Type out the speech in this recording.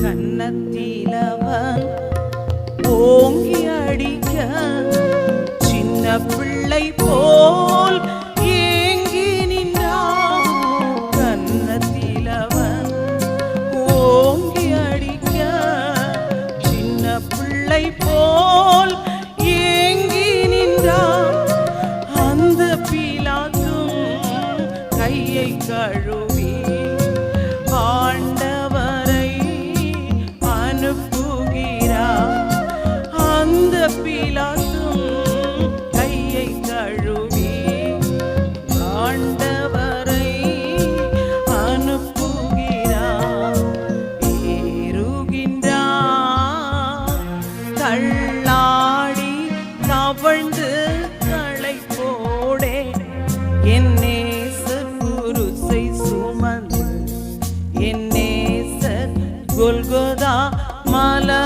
கன்னத்திலவன் ஓங்கி அடிக்க சின்ன பிள்ளை போல் ஏங்கி நின்றான். கன்னத்திலவன் ஓங்கி அடிக்க சின்ன பிள்ளை போல் ஏங்கி நின்றான். அந்த பீலாத்தும் கையை கழுவி ஆண்டவரை அனுப்புகிறார். அந்த பீலாத்தும் கையை கழுவி ஆண்டவரை அனுப்புகிறார். ஏறுகின்றார் தள்ளாடி தவழ்ந்து களைப்போடே என் நேசர் குருசை சுமந்து என் நேசர் கொல்கொதா மலை